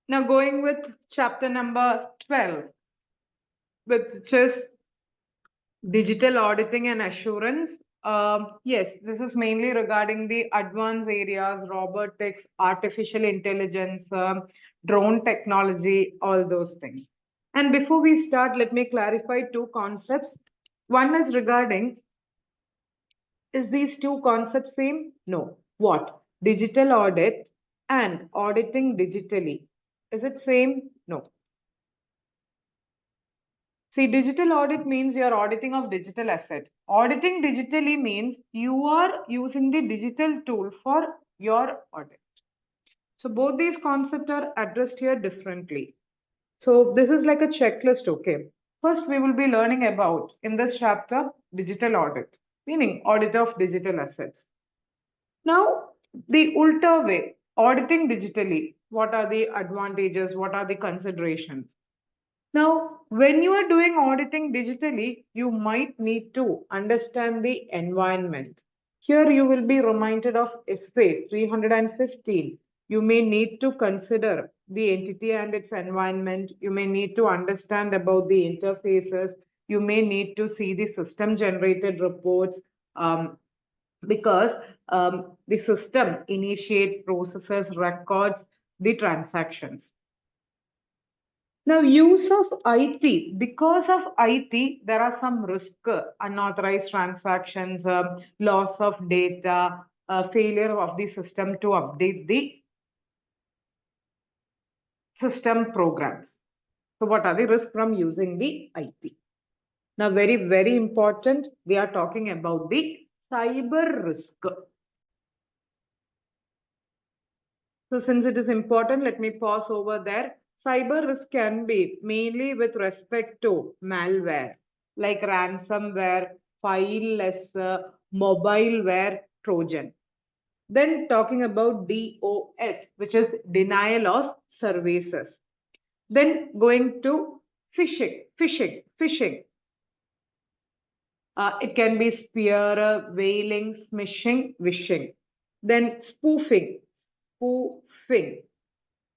Now going with chapter number 12, which is digital auditing and assurance. Yes, this is mainly regarding the advanced areas, robotics, artificial intelligence, drone technology, all those things. And before we start, let me clarify two concepts. One is regarding, is these two concepts same? No. What? Digital audit and auditing digitally. Is it same? No. See, digital audit means you're auditing of digital asset. Auditing digitally means you are using the digital tool for your audit. So both these concepts are addressed here differently. So this is like a checklist, okay? First, we will be learning about in this chapter digital audit, meaning audit of digital assets. Now, the ulta way, auditing digitally, what are the advantages? What are the considerations? Now, when you are doing auditing digitally, you might need to understand the environment. Here you will be reminded of essay 315. You may need to consider the entity and its environment. You may need to understand about the interfaces. You may need to see the system generated reports because the system initiate processes, records the transactions. Now, use of IT. Because of IT, there are some risk, unauthorized transactions, loss of data, failure of the system to update the system programs. So, what are the risks from using the IT? Now, very, very important, we are talking about the cyber risk. So since it is important, let me pause over there. Cyber risk can be mainly with respect to malware, like ransomware, fileless, mobileware, Trojan. Then talking about DOS, which is denial of services. Then going to phishing. It can be spear, whaling, smishing, wishing. Then spoofing,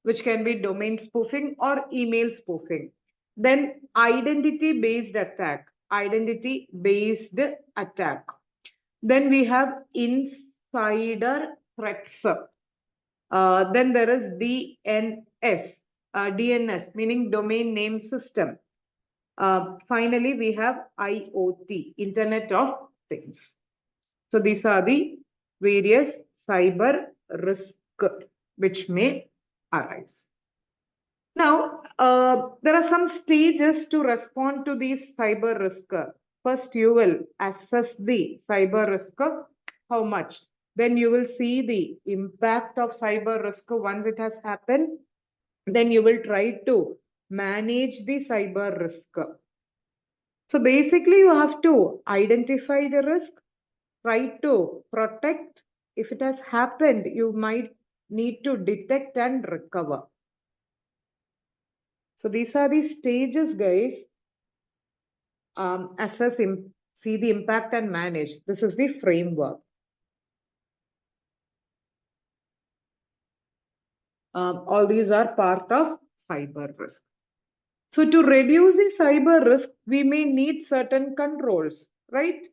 which can be domain spoofing or email spoofing. Then identity-based attack. Then we have insider threats. Then there is DNS, meaning domain name system. Finally, we have IoT, Internet of Things. So these are the various cyber risk which may arise. Now, there are some stages to respond to these cyber risk. First, you will assess the cyber risk, how much. Then you will see the impact of cyber risk once it has happened. Then you will try to manage the cyber risk. So basically, you have to identify the risk, try to protect. If it has happened, you might need to detect and recover. So these are the stages, guys. Assess, see the impact and manage. This is the framework. All these are part of cyber risk. So to reduce the cyber risk, we may need certain controls, right?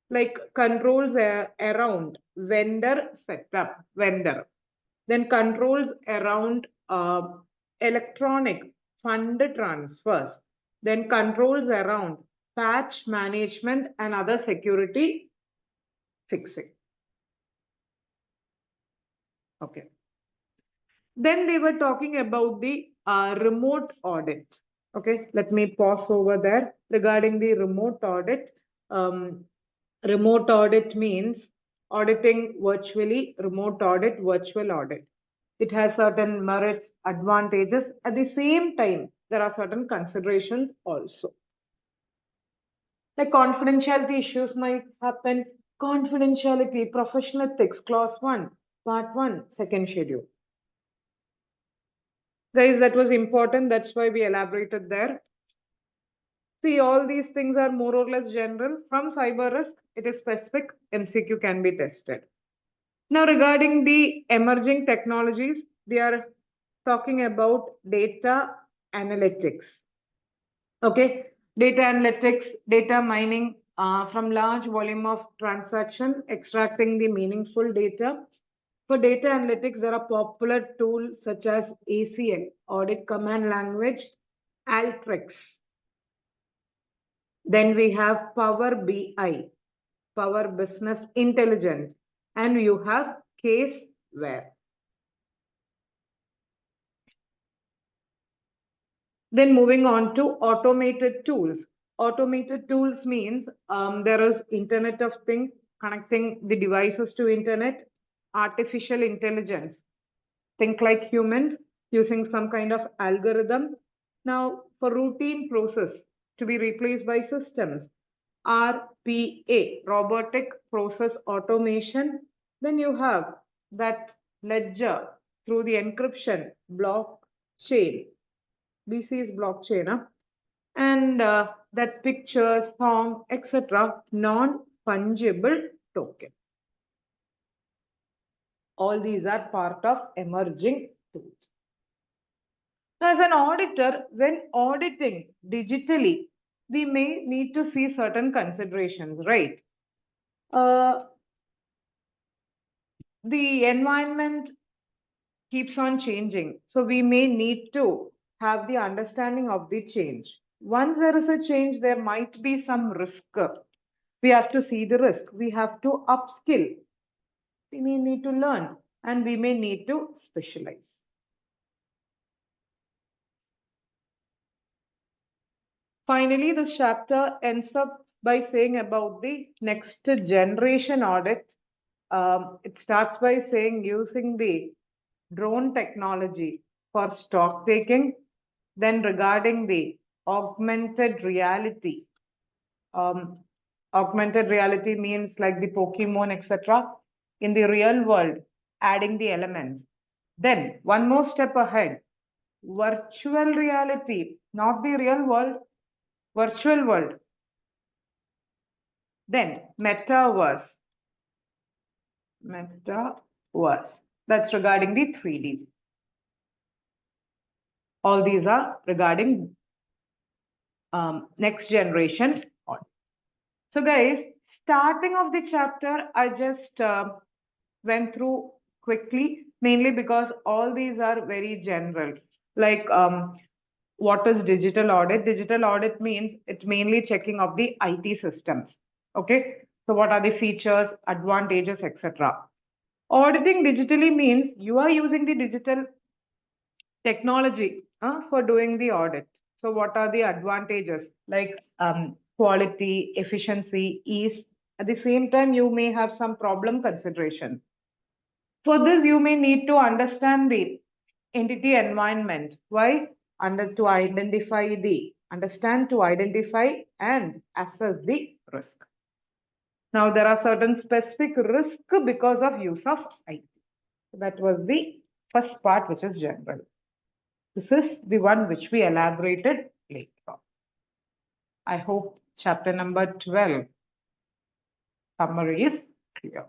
Like controls around vendor setup, vendor. Then controls around electronic fund transfers. Then controls around patch management and other security fixing. Okay. Then they were talking about the remote audit. Okay, let me pause over there regarding the remote audit. Remote audit means auditing virtually, remote audit, virtual audit. It has certain merits, advantages. At the same time, there are certain considerations also. Like confidentiality issues might happen. Confidentiality, professional ethics, clause 1, part 1, second schedule. Guys, that was important. That's why we elaborated there. See, all these things are more or less general. From cyber risk, it is specific. MCQ can be tested. Now, regarding the emerging technologies, they are talking about data analytics. Okay, data analytics, data mining from large volume of transaction, extracting the meaningful data. For data analytics, there are popular tools such as ACL, Audit Command Language, Alteryx. Then we have Power BI, Power Business Intelligence, and you have Caseware. Then moving on to automated tools. Automated tools means there is Internet of Things, connecting the devices to Internet, artificial intelligence, think like humans using some kind of algorithm. Now, for routine process to be replaced by systems, RPA, robotic process automation. Then you have that ledger through the encryption, blockchain. BC is blockchain, huh? And that picture, song, etc., non-fungible token. All these are part of emerging tools. As an auditor, when auditing digitally, we may need to see certain considerations, right? The environment keeps on changing, so we may need to have the understanding of the change. Once there is a change, there might be some risk. We have to see the risk. We have to upskill. We may need to learn, and we may need to specialize. Finally, this chapter ends up by saying about the next generation audit. It starts by saying using the drone technology for stock taking, then regarding the augmented reality. Augmented reality means like the Pokemon, etc. In the real world, adding the elements. Then, one more step ahead, virtual reality, not the real world, virtual world. Then, metaverse. Metaverse. That's regarding the 3D. All these are regarding next generation audit. So guys, starting of the chapter, I just went through quickly, mainly because all these are very general. Like what is digital audit? Digital audit means it's mainly checking of the IT systems. Okay, so what are the features, advantages, etc. Auditing digitally means you are using the digital technology for doing the audit. So what are the advantages like quality, efficiency, ease? At the same time, you may have some problem consideration. For this, you may need to understand the entity environment. Why? To understand, to identify and assess the risk. Now, there are certain specific risks because of use of IT. That was the first part, which is general. This is the one which we elaborated later on. I hope chapter number 12 summary is clear.